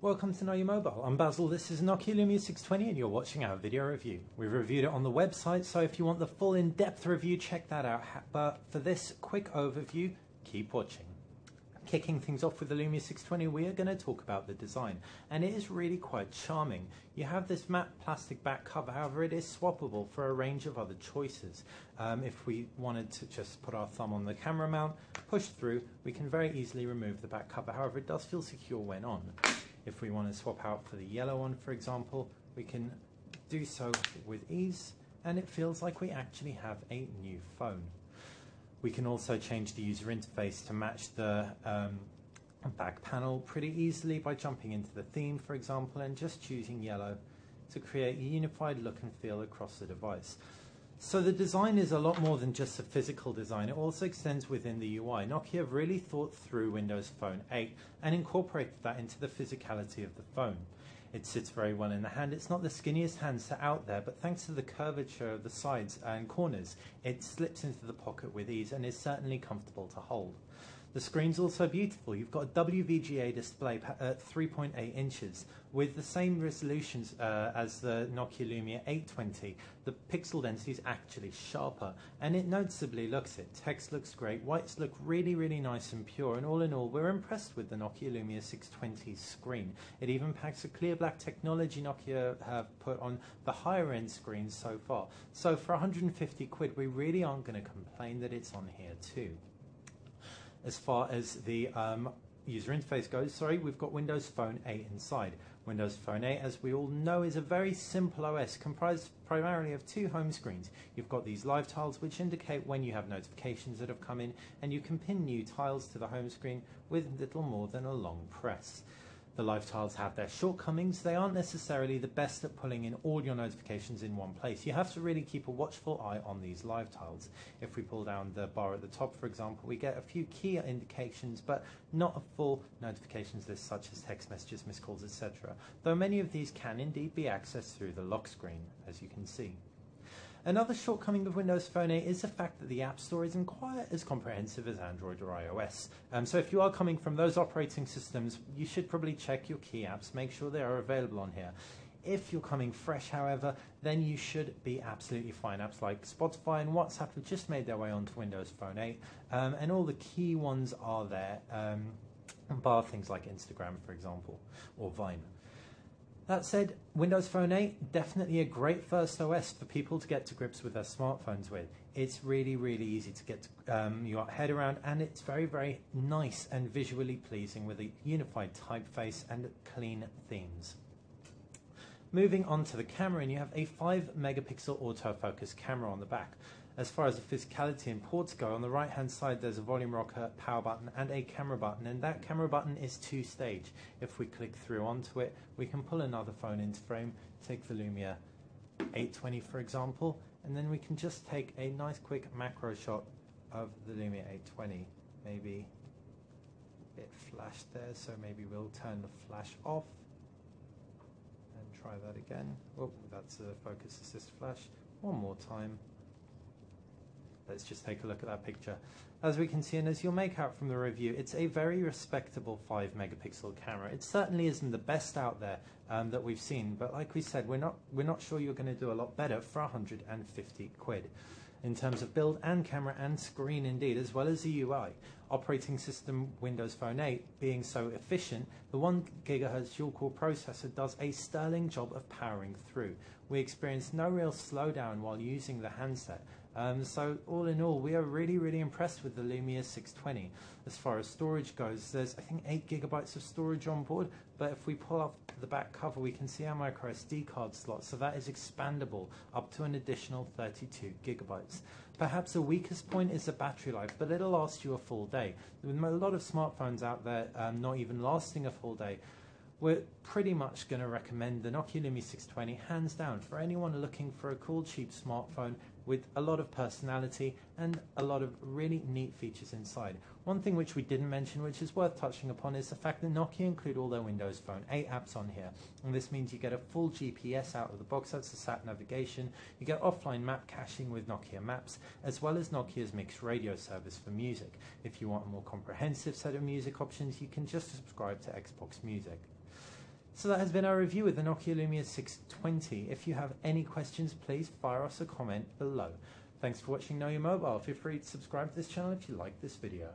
Welcome to Know Your Mobile. I'm Basil, this is Nokia Lumia 620 and you're watching our video review. We've reviewed it on the website, so if you want the full in-depth review, check that out. But for this quick overview, keep watching. Kicking things off with the Lumia 620, we are going to talk about the design, and it is really quite charming. You have this matte plastic back cover, however it is swappable for a range of other choices. If we wanted to just put our thumb on the camera mount, push through, we can very easily remove the back cover, however it does feel secure when on. If we want to swap out for the yellow one, for example, we can do so with ease, and it feels like we actually have a new phone. We can also change the user interface to match the back panel pretty easily by jumping into the theme, for example, and just choosing yellow to create a unified look and feel across the device. So the design is a lot more than just a physical design, it also extends within the UI. Nokia have really thought through Windows Phone 8 and incorporated that into the physicality of the phone. It sits very well in the hand. It's not the skinniest handset out there, but thanks to the curvature of the sides and corners, it slips into the pocket with ease and is certainly comfortable to hold. The screen's also beautiful. You've got a WVGA display at 3.8 inches with the same resolutions as the Nokia Lumia 820. The pixel density is actually sharper and it noticeably looks it. Text looks great, whites look really nice and pure, and all in all we're impressed with the Nokia Lumia 620 screen. It even packs a clear black technology Nokia have put on the higher end screens so far. So for 150 quid we really aren't going to complain that it's on here too. As far as the user interface goes, we've got Windows Phone 8 inside. Windows Phone 8, as we all know, is a very simple OS comprised primarily of two home screens. You've got these live tiles which indicate when you have notifications that have come in, and you can pin new tiles to the home screen with little more than a long press. The live tiles have their shortcomings. They aren't necessarily the best at pulling in all your notifications in one place. You have to really keep a watchful eye on these live tiles. If we pull down the bar at the top, for example, we get a few key indications, but not a full notifications list such as text messages, missed calls, etc. Though many of these can indeed be accessed through the lock screen, as you can see. Another shortcoming of Windows Phone 8 is the fact that the App Store isn't quite as comprehensive as Android or iOS. So if you are coming from those operating systems, you should probably check your key apps, make sure they are available on here. If you're coming fresh, however, then you should be absolutely fine. Apps like Spotify and WhatsApp have just made their way onto Windows Phone 8, and all the key ones are there, bar things like Instagram, for example, or Vine. That said, Windows Phone 8, definitely a great first OS for people to get to grips with their smartphones with. It's really easy to get your head around, and it's very nice and visually pleasing with a unified typeface and clean themes. Moving on to the camera, and you have a 5 megapixel autofocus camera on the back. As far as the physicality and ports go, on the right hand side there's a volume rocker, power button and a camera button, and that camera button is two-stage. If we click through onto it, we can pull another phone into frame, take the Lumia 820 for example, and then we can just take a nice quick macro shot of the Lumia 820. Maybe a bit flashed there, so maybe we'll turn the flash off and try that again. Oh, that's a focus assist flash. One more time. Let's just take a look at that picture. As we can see, and as you'll make out from the review, it's a very respectable 5 megapixel camera. It certainly isn't the best out there that we've seen, but like we said, we're not sure you're going to do a lot better for 150 quid. In terms of build and camera and screen indeed, as well as the UI. Operating system Windows Phone 8 being so efficient, the 1 GHz dual-core processor does a sterling job of powering through. We experience no real slowdown while using the handset. So all in all, we are really impressed with the Lumia 620. As far as storage goes, there's I think 8 GB of storage on board, but if we pull off the back cover we can see our micro SD card slot, so that is expandable up to an additional 32 GB. Perhaps the weakest point is the battery life, but it'll last you a full day. With a lot of smartphones out there not even lasting a full day, we're pretty much going to recommend the Nokia Lumia 620 hands down for anyone looking for a cool cheap smartphone with a lot of personality and a lot of really neat features inside. One thing which we didn't mention, which is worth touching upon, is the fact that Nokia include all their Windows Phone 8 apps on here, and this means you get a full GPS out of the box. That's the sat navigation. You get offline map caching with Nokia Maps, as well as Nokia's mixed radio service for music. If you want a more comprehensive set of music options, you can just subscribe to Xbox Music. So that has been our review of the Nokia Lumia 620. If you have any questions, please fire us a comment below. Thanks for watching Know Your Mobile. Feel free to subscribe to this channel if you like this video.